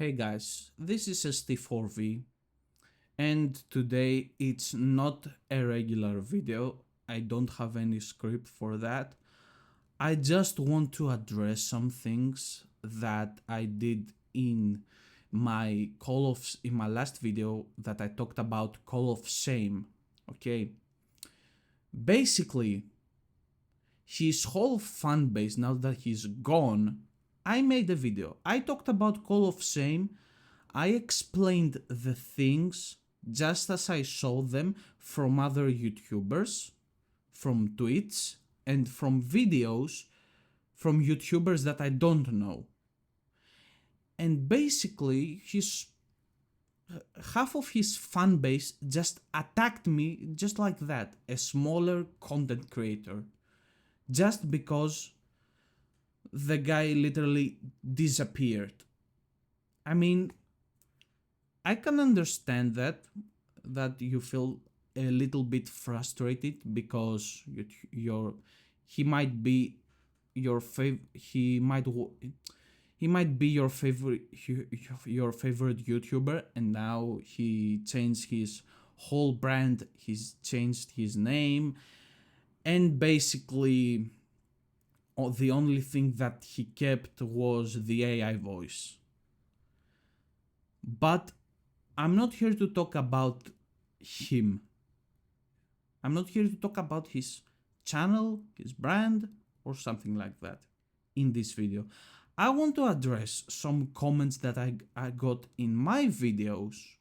Hey guys, this is ST4V, and today it's not a regular video. I don't have any script for that. I just want to address some things that I did in my last video that I talked about Call of Shame. Okay, basically his whole fan base, now that he's gone, I made a video. I talked about Call of Shame. I explained the things just as I saw them from other YouTubers, from tweets, and from videos from YouTubers that I don't know. And basically, half of his fan base just attacked me just like that, a smaller content creator, just because the guy literally disappeared. I mean, I can understand that you feel a little bit frustrated because he might be your he might be your favorite YouTuber, and now he changed his whole brand. He's changed his name, and basically the only thing that he kept was the AI voice. But I'm not here to talk about him. I'm not here to talk about his channel, his brand, or something like that in this video. I want to address some comments that I got in my videos,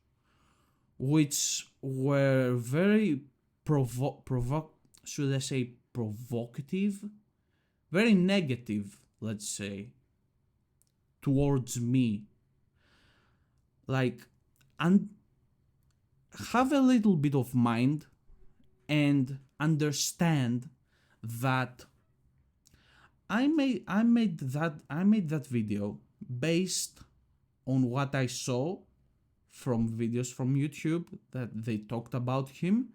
which were very should I say provocative? Very negative, let's say, towards me. Like, and have a little bit of mind and understand that I made that video based on what I saw from videos from YouTube that they talked about him,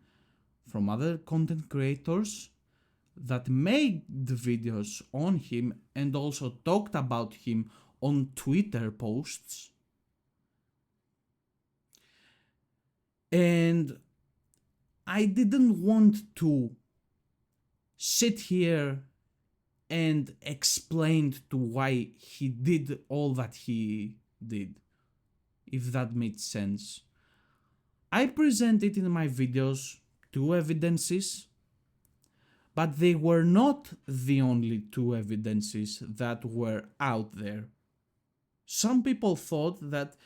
from other content creators that made the videos on him and also talked about him on Twitter posts. And I didn't want to sit here and explain to why he did all that he did, if that made sense. I presented in my videos two evidences, but they were not the only two evidences that were out there. Some people thought that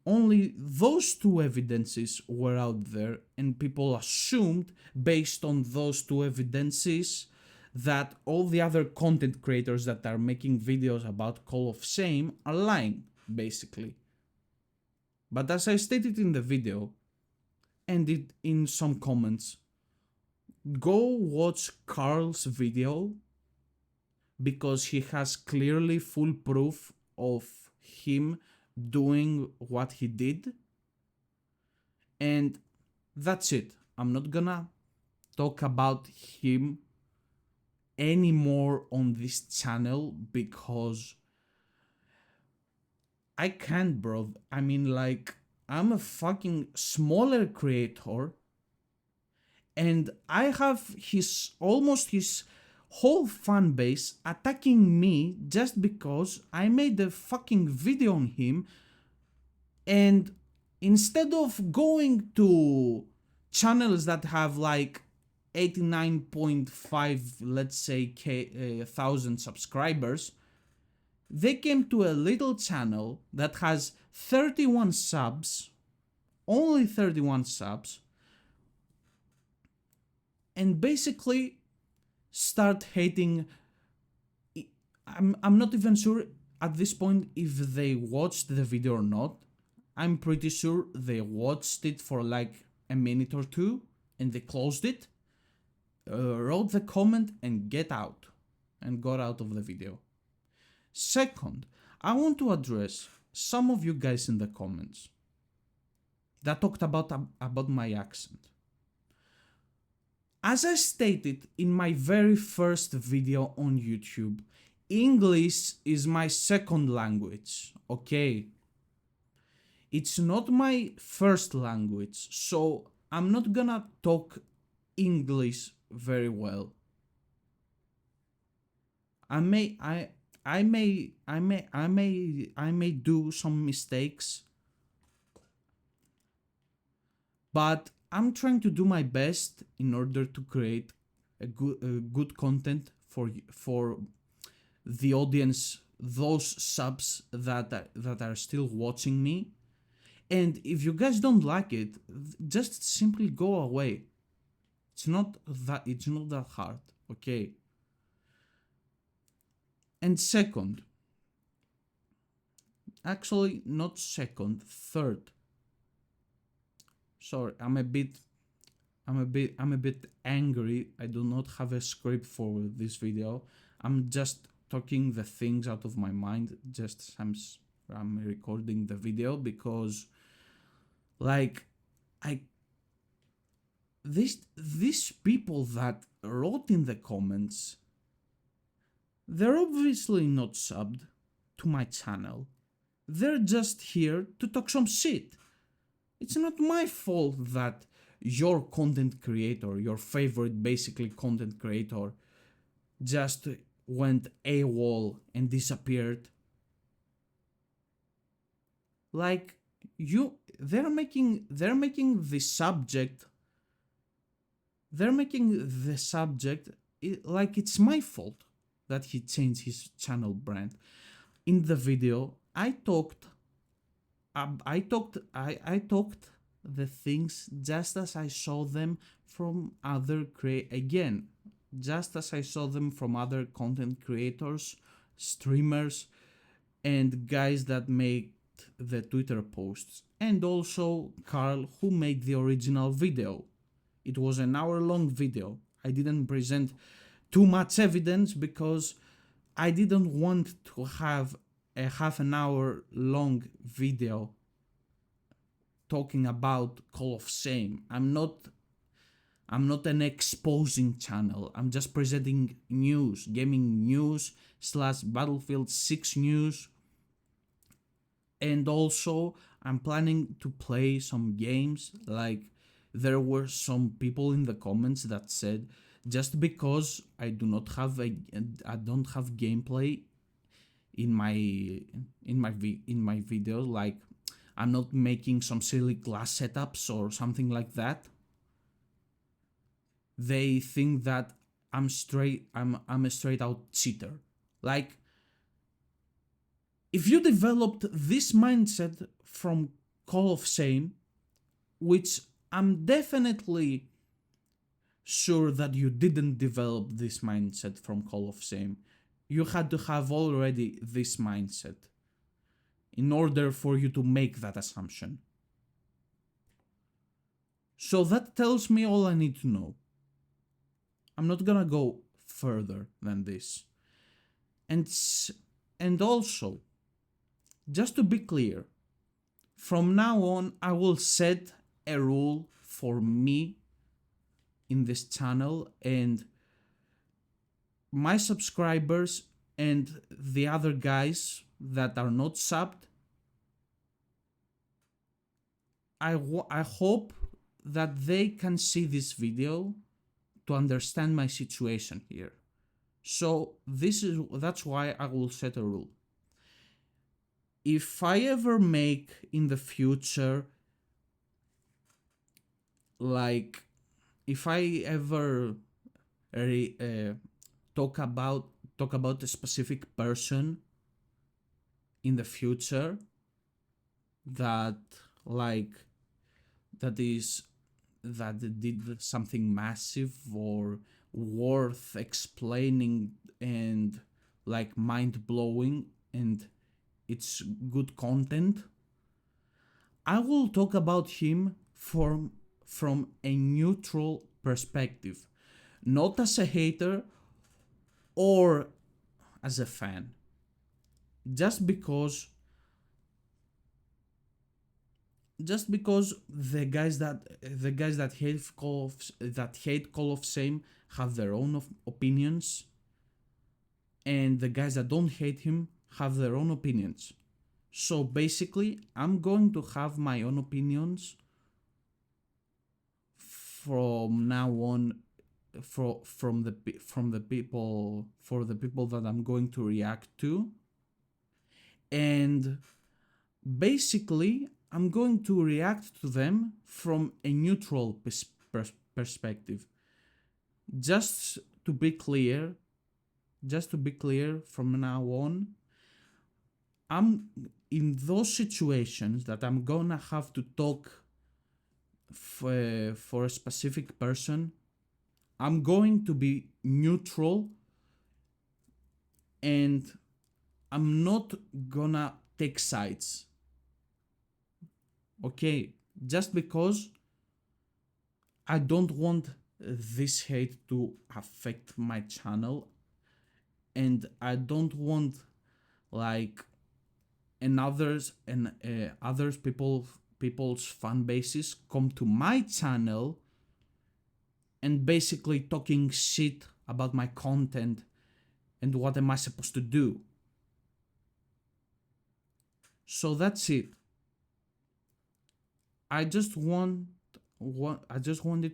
only those two evidences were out there, and people assumed, based on those two evidences, that all the other content creators that are making videos about Call of Shame are lying, basically. But as I stated in the video, and in some comments, go watch Carl's video, because he has clearly full proof of him doing what he did. And that's it. I'm not gonna talk about him anymore on this channel because I can't, bro. I mean, like, I'm a fucking smaller creator, and I have almost his whole fan base attacking me just because I made a fucking video on him. And instead of going to channels that have like 89.5, let's say, thousand subscribers, they came to a little channel that has 31 subs, only 31 subs, and basically start hating. I'm not even sure at this point if they watched the video or not. I'm pretty sure they watched it for like a minute or two and they closed it, wrote the comment and got out of the video. Second, I want to address some of you guys in the comments that talked about my accent. As I stated in my very first video on YouTube, English is my second language, okay? It's not my first language, so I'm not gonna talk English very well. I may I may do some mistakes, but I'm trying to do my best in order to create a good content for the audience, those subs that are still watching me. And if you guys don't like it, just simply go away. It's not that hard, okay? And second, actually not second, third. Sorry, I'm a bit angry. I do not have a script for this video. I'm just talking the things out of my mind. Just I'm recording the video because like I these people that wrote in the comments, they're obviously not subbed to my channel. They're just here to talk some shit. It's not my fault that your content creator, your favorite basically content creator, just went AWOL and disappeared. Like they're making the subject like it's my fault that he changed his channel brand. In the video, I talked the things just as I saw them from just as I saw them from other content creators, streamers, and guys that make the Twitter posts, and also Carl, who made the original video. It was an hour-long video. I didn't present too much evidence because I didn't want to have a half an hour long video talking about Call of Shame. I'm not an exposing channel. I'm just presenting news, gaming news / Battlefield 6 news. And also I'm planning to play some games. Like there were some people in the comments that said just because I don't have gameplay in my videos, like I'm not making some silly glass setups or something like that, they think that I'm a straight out cheater. Like if you developed this mindset from Call of Shame, which I'm definitely sure that you didn't develop this mindset from Call of Shame, you had to have already this mindset in order for you to make that assumption. So that tells me all I need to know. I'm not gonna go further than this. And also, just to be clear, from now on I will set a rule for me in this channel, and my subscribers and the other guys that are not subbed, I hope that they can see this video to understand my situation here. So that's why I will set a rule. If I ever make in the future, like if I ever talk about a specific person in the future that did something massive or worth explaining and like mind-blowing and it's good content, I will talk about him from a neutral perspective, not as a hater or as a fan. Just because the guys that hate Call of Shame have their own opinions, and the guys that don't hate him have their own opinions. So basically, I'm going to have my own opinions from now on, from the people, for the people that I'm going to react to. And basically, I'm going to react to them from a neutral perspective. Just to be clear, from now on, I'm in those situations that I'm gonna have to talk for a specific person. I'm going to be neutral, and I'm not gonna take sides. Okay, just because I don't want this hate to affect my channel, and I don't want like others people's fan bases come to my channel and basically talking shit about my content and what am I supposed to do. So that's it. I just wanted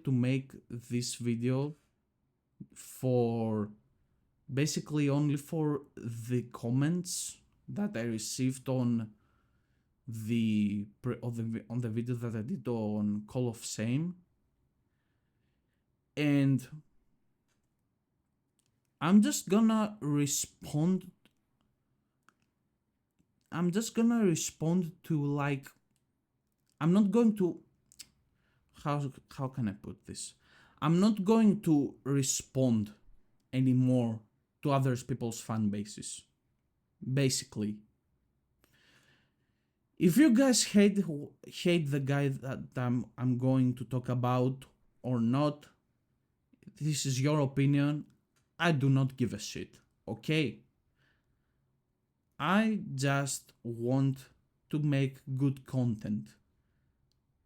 to make this video for basically only for the comments that I received on on the video that I did on Call of Shame. And I'm just gonna respond to, like, I'm not going to, how can I put this? I'm not going to respond anymore to others people's fan bases. Basically, if you guys hate the guy that I'm going to talk about or not, this is your opinion. I do not give a shit. Okay? I just want to make good content,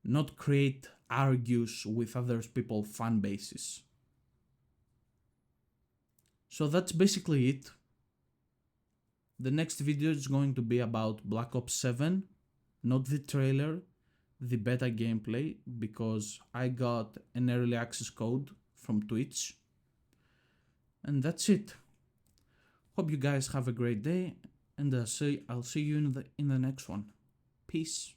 not create argues with other people's fan bases. So that's basically it. The next video is going to be about Black Ops 7, not the trailer, the beta gameplay, because I got an early access code from Twitch. And that's it. Hope you guys have a great day, and I'll see you in the next one. Peace.